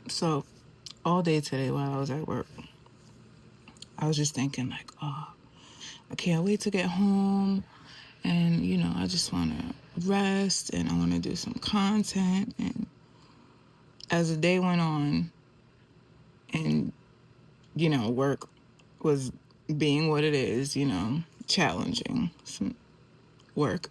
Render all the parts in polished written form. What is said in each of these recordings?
So all day today while I was at work, I was just thinking like, oh, I can't wait to get home. And, I just want to rest and I want to do some content. And as the day went on and, work was being what it is, challenging, some work,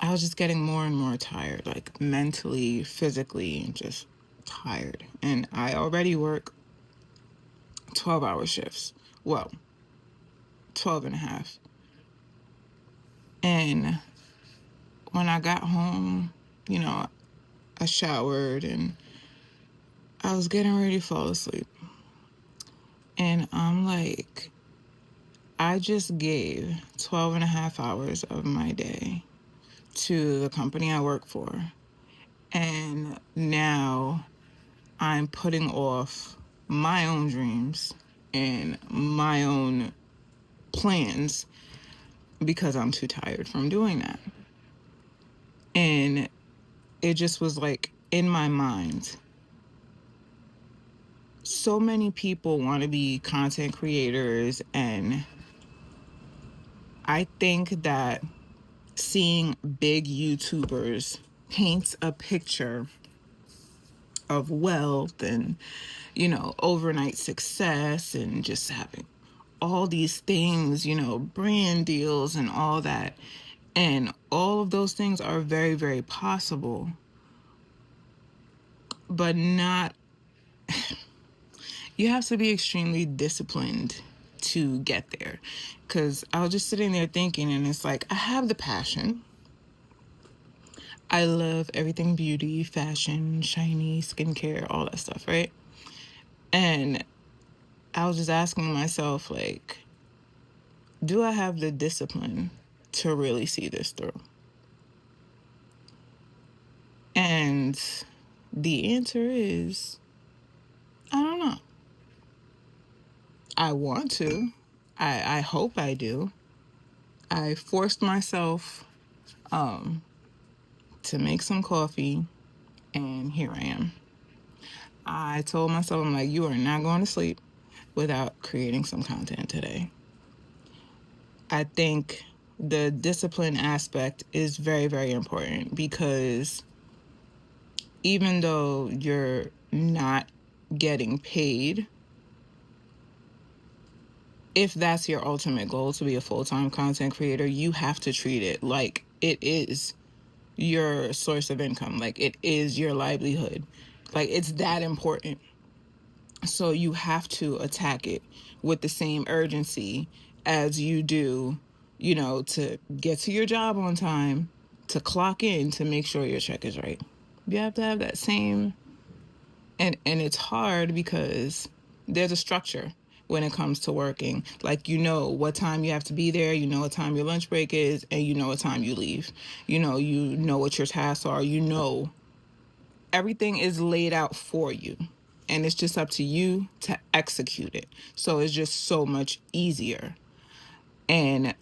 I was just getting more and more tired, like mentally, physically, just tired. And I already work 12-hour shifts. Well, 12 and a half. And when I got home, I showered and I was getting ready to fall asleep. And I'm like, I just gave 12 and a half hours of my day to the company I work for. And now I'm putting off my own dreams and my own plans because I'm too tired from doing that. And it just was like in my mind. So many people want to be content creators, and I think that seeing big YouTubers paints a picture of wealth and, overnight success and just having all these things, brand deals and all that. And all of those things are very, very possible, but not, you have to be extremely disciplined to get there. Because I was just sitting there thinking, and it's like, I have the passion. I love everything beauty, fashion, shiny, skincare, all that stuff, right? And I was just asking myself, like, do I have the discipline to really see this through? And the answer is, I don't know. I want to. I hope I do. I forced myself to make some coffee, and here I am. I told myself, I'm like, you are not going to sleep without creating some content today. I think the discipline aspect is very, very important because even though you're not getting paid, if that's your ultimate goal to be a full-time content creator, you have to treat it like it is your source of income, like it is your livelihood, like it's that important. So you have to attack it with the same urgency as you do, to get to your job on time, to clock in, to make sure your check is right. You have to have that same, and it's hard because there's a structure when it comes to working. Like, what time you have to be there, what time your lunch break is, and what time you leave. You know what your tasks are, everything is laid out for you. And it's just up to you to execute it. So it's just so much easier. And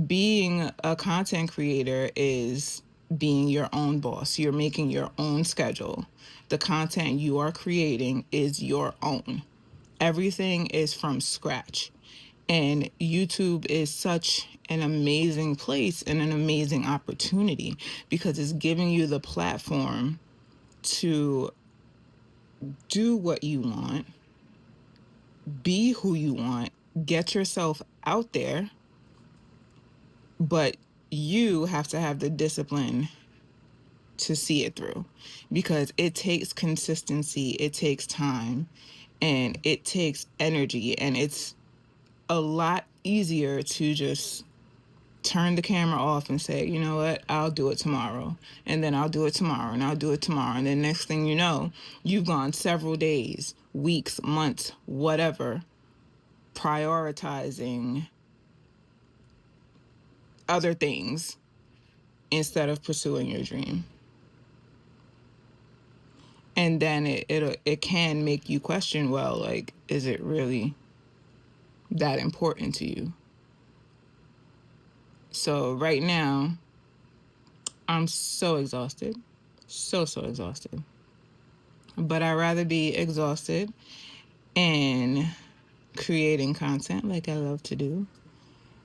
being a content creator is being your own boss. You're making your own schedule. The content you are creating is your own. Everything is from scratch. And YouTube is such an amazing place and an amazing opportunity because it's giving you the platform to do what you want, be who you want, get yourself out there, but you have to have the discipline to see it through because it takes consistency, it takes time, and it takes energy. And it's a lot easier to just turn the camera off and say, you know what, I'll do it tomorrow. And then I'll do it tomorrow and I'll do it tomorrow. And then next thing you know, you've gone several days, weeks, months, whatever, prioritizing other things instead of pursuing your dream. And then it can make you question, well, like, is it really that important to you? So right now, I'm so exhausted. So exhausted. But I'd rather be exhausted in creating content like I love to do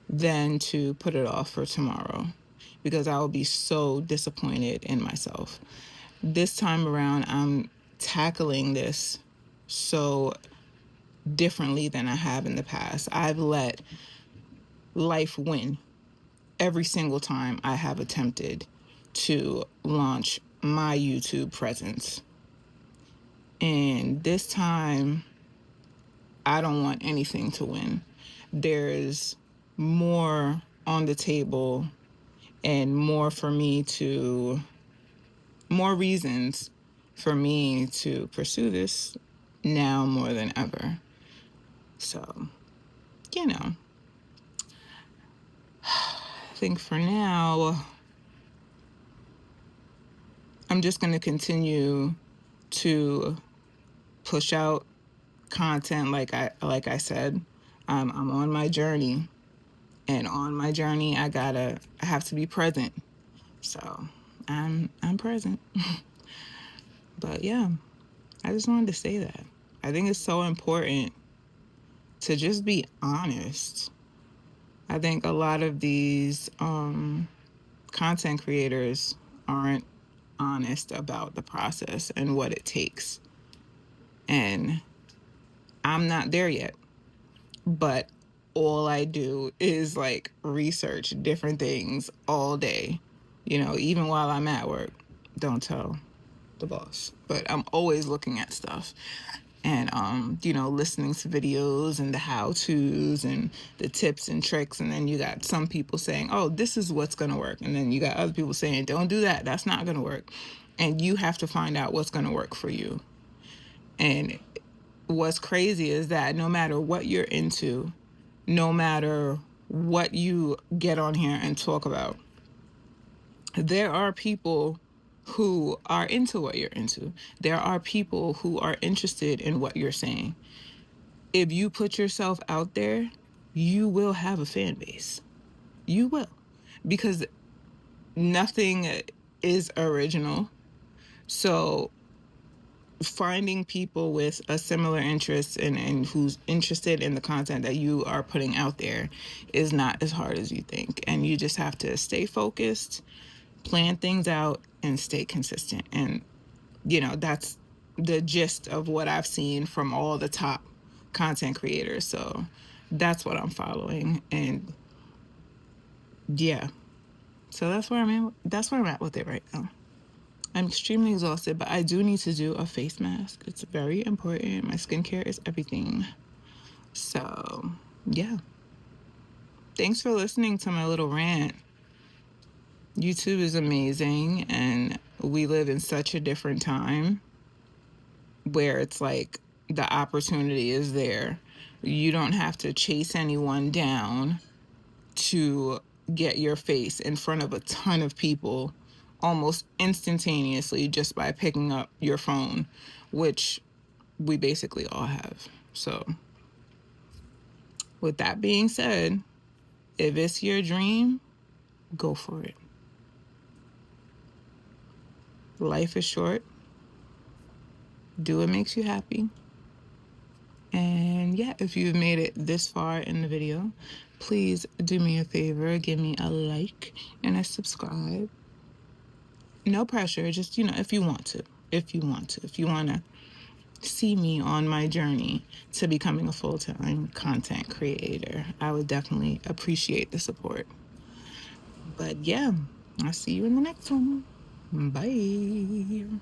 than to put it off for tomorrow, because I will be so disappointed in myself. This time around, I'm tackling this so differently than I have in the past. I've let life win every single time I have attempted to launch my YouTube presence. And this time, I don't want anything to win. There's more on the table and more reasons for me to pursue this now more than ever. So, I think for now, I'm just going to continue to push out content like I said. I'm on my journey, and on my journey I have to be present. So I'm present. But yeah, I just wanted to say that. I think it's so important to just be honest. I think a lot of these content creators aren't honest about the process and what it takes. And I'm not there yet. But all I do is like research different things all day, even while I'm at work. Don't tell the boss, but I'm always looking at stuff and listening to videos and the how-tos and the tips and tricks. And then you got some people saying, oh, this is what's gonna work, and then you got other people saying, don't do that, that's not gonna work. And you have to find out what's gonna work for you. And what's crazy is that no matter what you're into, no matter what you get on here and talk about, there are people who are into what you're into. There are people who are interested in what you're saying. If you put yourself out there, you will have a fan base. You will. Because nothing is original. So finding people with a similar interest and who's interested in the content that you are putting out there is not as hard as you think. And you just have to stay focused, plan things out, and stay consistent. And that's the gist of what I've seen from all the top content creators. So that's what I'm following. And yeah, so that's where I'm at with it right now. I'm extremely exhausted, but I do need to do a face mask. It's very important. My skincare is everything. So, yeah. Thanks for listening to my little rant. YouTube is amazing, and we live in such a different time where it's like the opportunity is there. You don't have to chase anyone down to get your face in front of a ton of people almost instantaneously just by picking up your phone, which we basically all have. So with that being said, if it's your dream, go for it. Life is short. Do what makes you happy. And yeah, if you've made it this far in the video, please do me a favor, give me a like and a subscribe. No pressure, just, if you want to. If you want to see me on my journey to becoming a full-time content creator, I would definitely appreciate the support. But yeah, I'll see you in the next one. Bye.